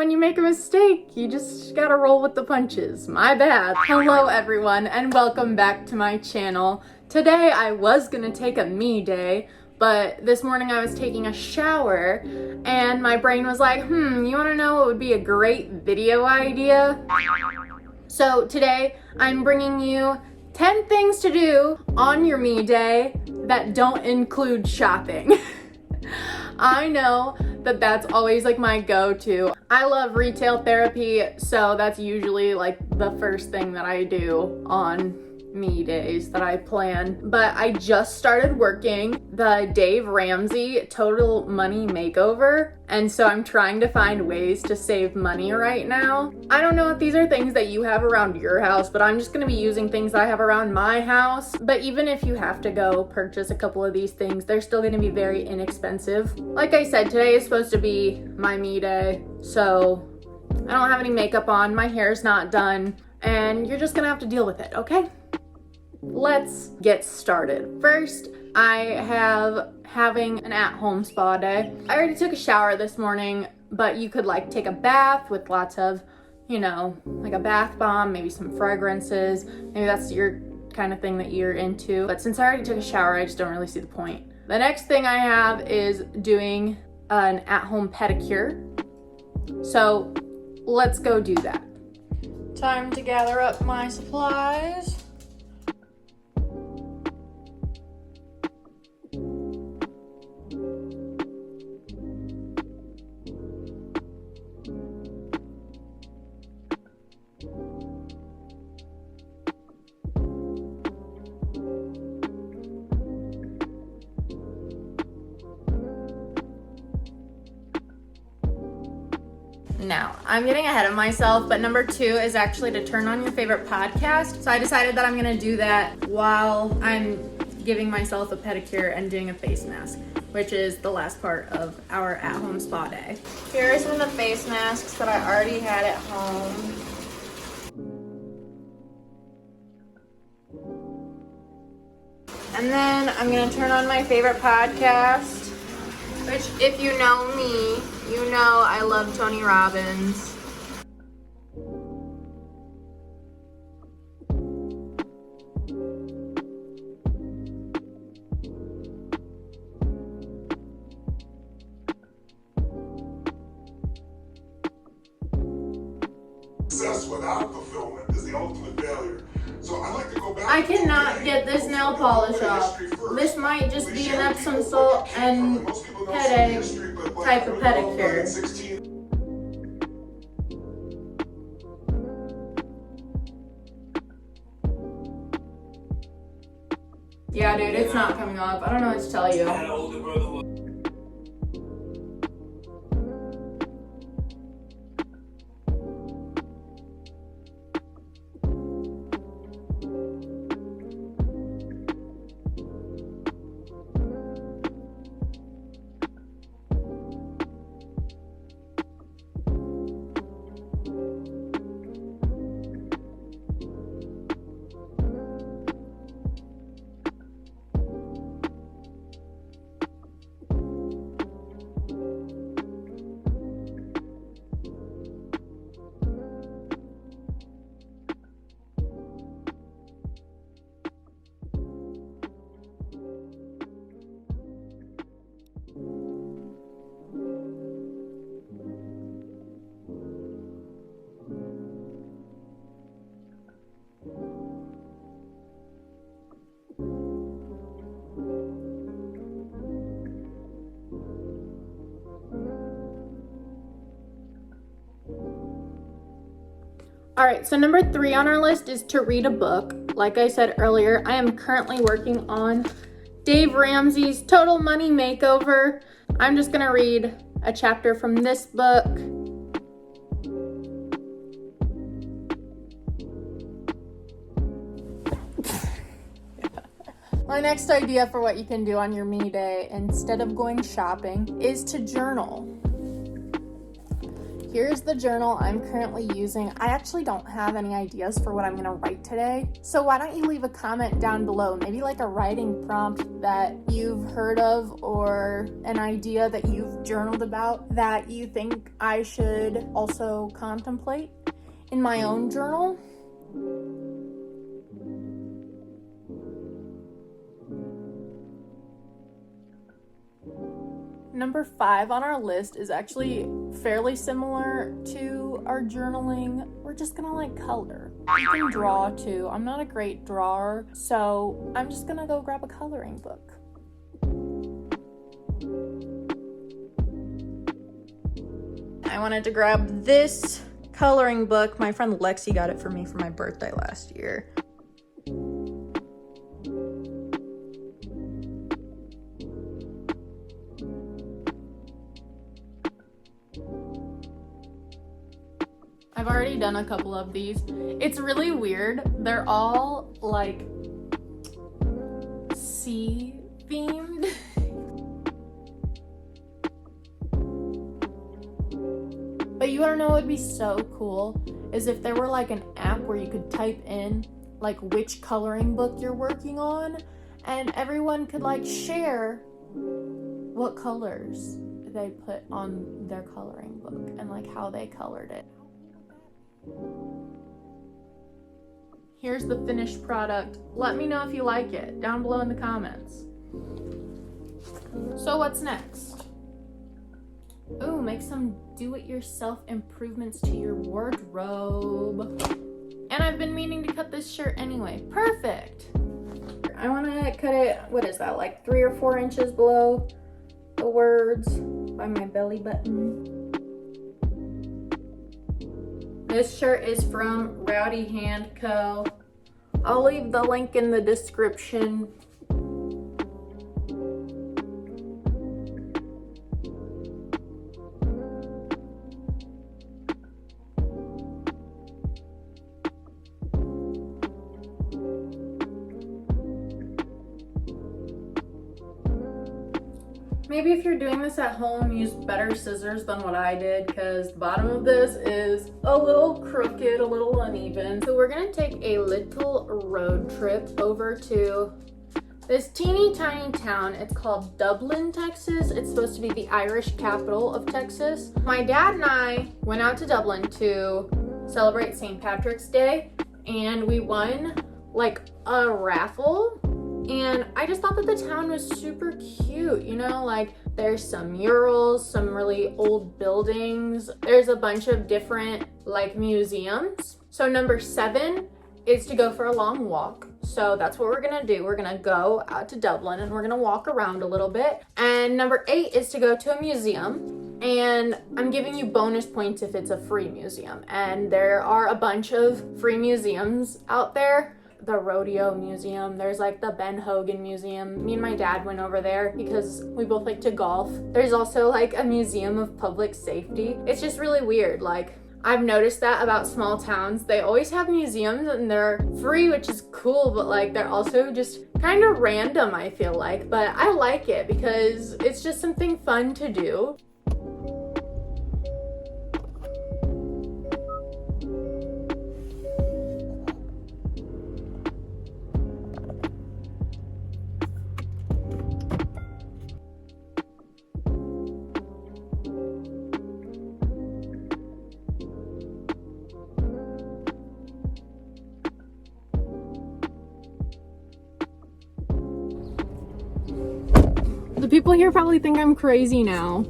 When you make a mistake, you just gotta roll with the punches. My bad. Hello everyone, and welcome back to my channel. Today I was gonna take a me day, but this morning I was taking a shower and my brain was like, you wanna know what would be a great video idea? So today I'm bringing you 10 things to do on your me day that don't include shopping. I know that that's always like my go-to. I love retail therapy, so that's usually like the first thing that I do on me days that I plan. But I just started working the Dave Ramsey Total Money Makeover, and so I'm trying to find ways to save money right now. I don't know if these are things that you have around your house, but I'm just gonna be using things I have around my house. But even if you have to go purchase a couple of these things, they're still gonna be very inexpensive. Like I said, today is supposed to be my me day, so I don't have any makeup on, my hair's not done, and you're just gonna have to deal with it, okay? Let's get started. First, having an at-home spa day. I already took a shower this morning, but you could like take a bath with lots of, like a bath bomb, maybe some fragrances. Maybe that's your kind of thing that you're into. But since I already took a shower, I just don't really see the point. The next thing I have is doing an at-home pedicure. So let's go do that. Time to gather up my supplies. Now, I'm getting ahead of myself, but number 2 is actually to turn on your favorite podcast. So I decided that I'm gonna do that while I'm giving myself a pedicure and doing a face mask, which is the last part of our at-home spa day. Here are some of the face masks that I already had at home. And then I'm gonna turn on my favorite podcast, which, if you know me, you know I love Tony Robbins. Success without fulfillment is the ultimate failure. So I like to go back. I cannot get this nail polish off. This might just be an Epsom salt and headache type of pedicure. Yeah, dude, it's not coming off. I don't know what to tell you. All right, so number 3 on our list is to read a book. Like I said earlier, I am currently working on Dave Ramsey's Total Money Makeover. I'm just gonna read a chapter from this book. My next idea for what you can do on your me day instead of going shopping is to journal. Here's the journal I'm currently using. I actually don't have any ideas for what I'm gonna write today. So why don't you leave a comment down below, maybe like a writing prompt that you've heard of or an idea that you've journaled about that you think I should also contemplate in my own journal. Number 5 on our list is actually fairly similar to our journaling. We're just gonna like color. You can draw too. I'm not a great drawer, so I'm just gonna go grab a coloring book. I wanted to grab this coloring book. My friend Lexi got it for me for my birthday last year. I've already done a couple of these. It's really weird. They're all like sea themed. But you wanna know what would be so cool is if there were like an app where you could type in like which coloring book you're working on and everyone could like share what colors they put on their coloring book and like how they colored it. Here's the finished product. Let me know if you like it down below in the comments. So what's next? Ooh, make some do-it-yourself improvements to your wardrobe. And I've been meaning to cut this shirt anyway. Perfect. I want to cut it, what is that, like 3 or 4 inches below the words by my belly button. This shirt is from Rowdy Hand Co. I'll leave the link in the description. Maybe if you're doing this at home, use better scissors than what I did because the bottom of this is a little crooked, a little uneven. So we're gonna take a little road trip over to this teeny tiny town. It's called Dublin, Texas. It's supposed to be the Irish capital of Texas. My dad and I went out to Dublin to celebrate St. Patrick's Day and we won like a raffle. And I just thought that the town was super cute, you know, like there's some murals, some really old buildings. There's a bunch of different like museums. So number 7 is to go for a long walk. So that's what we're gonna do. We're gonna go out to Dublin and we're gonna walk around a little bit. And number 8 is to go to a museum. And I'm giving you bonus points if it's a free museum. And there are a bunch of free museums out there. The rodeo museum, there's like the Ben Hogan museum. Me and my dad went over there because we both like to golf. There's also like a museum of public safety. It's just really weird. Like I've noticed that about small towns, they always have museums and they're free, which is cool, but like they're also just kind of random, I feel like. But I like it because it's just something fun to do. The people here probably think I'm crazy now,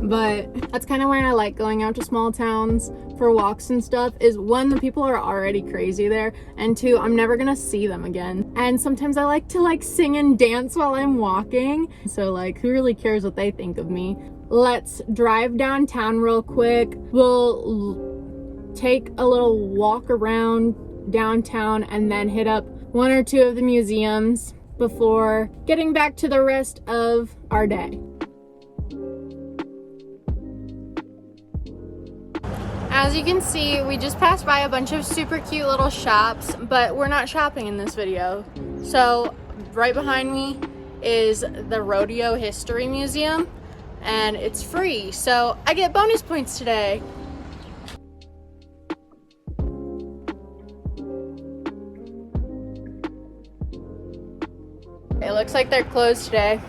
but that's kind of why I like going out to small towns for walks and stuff, is 1, the people are already crazy there, and 2, I'm never gonna see them again. And sometimes I like to like sing and dance while I'm walking, so like who really cares what they think of me. Let's drive downtown real quick. We'll take a little walk around downtown and then hit up 1 or 2 of the museums before getting back to the rest of our day. As you can see, we just passed by a bunch of super cute little shops, but we're not shopping in this video. So right behind me is the Rodeo History Museum. and it's free, so I get bonus points today. It looks like they're closed today.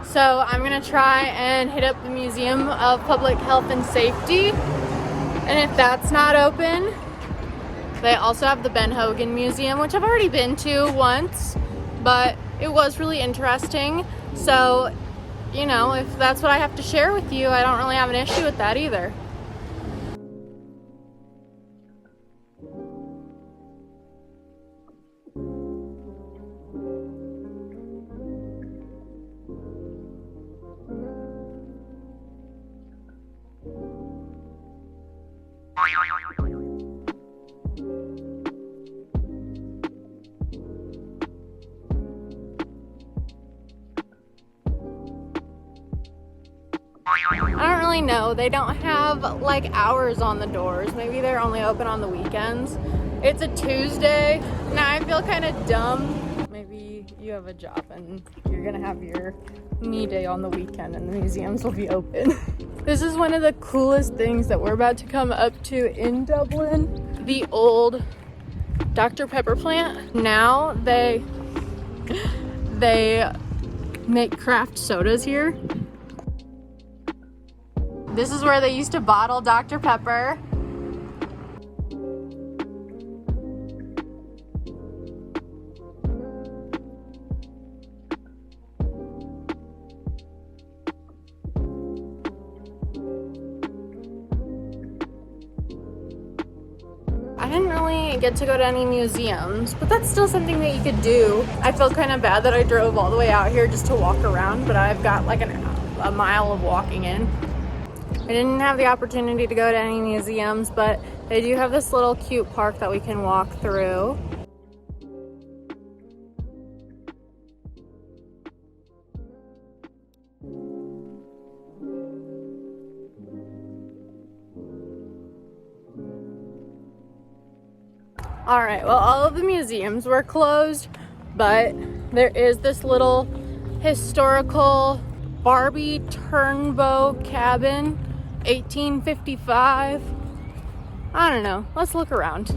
So I'm gonna try and hit up the Museum of Public Health and Safety. And if that's not open, they also have the Ben Hogan Museum, which I've already been to once, but it was really interesting. So, you know, if that's what I have to share with you, I don't really have an issue with that either. I don't really know. They don't have like hours on the doors. Maybe they're only open on the weekends. It's a Tuesday. Now I feel kind of dumb. Maybe you have a job and you're gonna have your me day on the weekend and the museums will be open. This is one of the coolest things that we're about to come up to in Dublin. The old Dr. Pepper plant. Now they make craft sodas here. This is where they used to bottle Dr. Pepper. I didn't really get to go to any museums, but that's still something that you could do. I feel kind of bad that I drove all the way out here just to walk around, but I've got like a mile of walking in. I didn't have the opportunity to go to any museums, but they do have this little cute park that we can walk through. All right, well, all of the museums were closed, but there is this little historical Barbie Turnbow cabin, 1855. I don't know. Let's look around.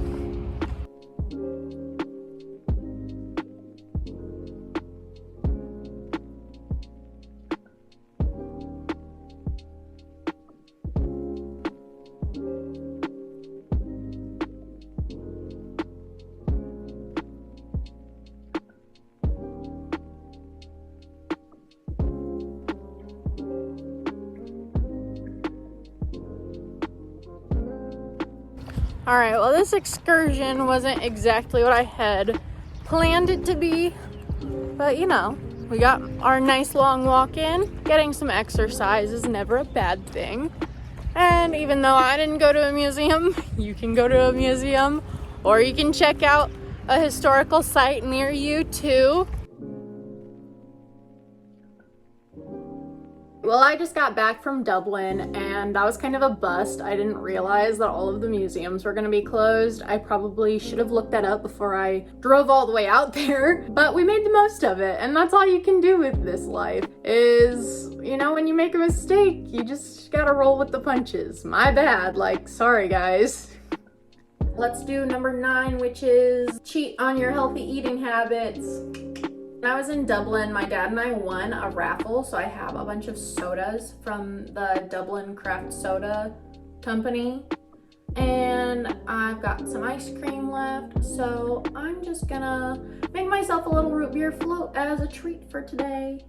All right, well, this excursion wasn't exactly what I had planned it to be, but you know, we got our nice long walk in. Getting some exercise is never a bad thing. And even though I didn't go to a museum, you can go to a museum, or you can check out a historical site near you too. Well, I just got back from Dublin and that was kind of a bust. I didn't realize that all of the museums were gonna be closed. I probably should have looked that up before I drove all the way out there, but we made the most of it, and that's all you can do with this life is, you know, when you make a mistake, you just gotta roll with the punches. My bad, like, sorry guys. Let's do number 9, which is cheat on your healthy eating habits. When I was in Dublin, my dad and I won a raffle, so I have a bunch of sodas from the Dublin Craft Soda Company, and I've got some ice cream left, so I'm just gonna make myself a little root beer float as a treat for today.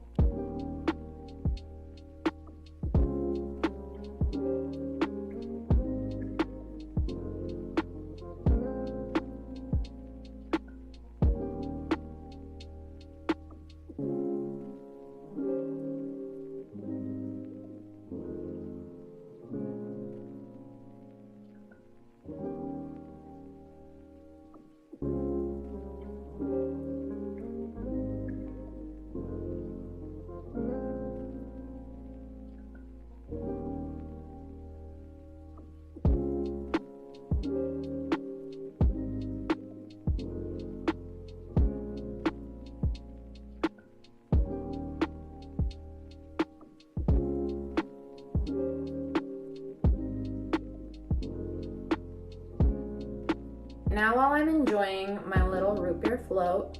Now while I'm enjoying my little root beer float,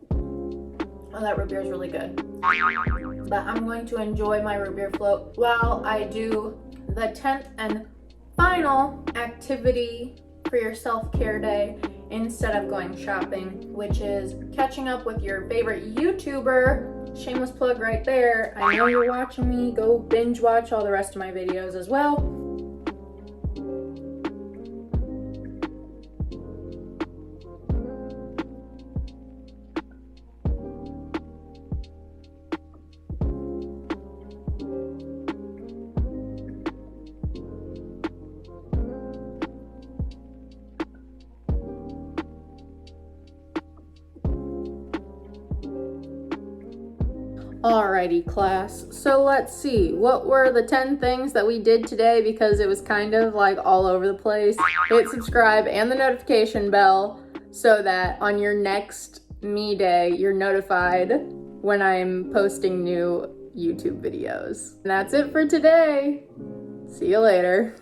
oh, that root beer is really good. But I'm going to enjoy my root beer float while I do the 10th and final activity for your self-care day instead of going shopping, which is catching up with your favorite YouTuber. Shameless plug right there. I know you're watching me. Go binge watch all the rest of my videos as well. Alrighty, class. So let's see. What were the 10 things that we did today? Because it was kind of like all over the place. Hit subscribe and the notification bell so that on your next me day, you're notified when I'm posting new YouTube videos. And that's it for today. See you later.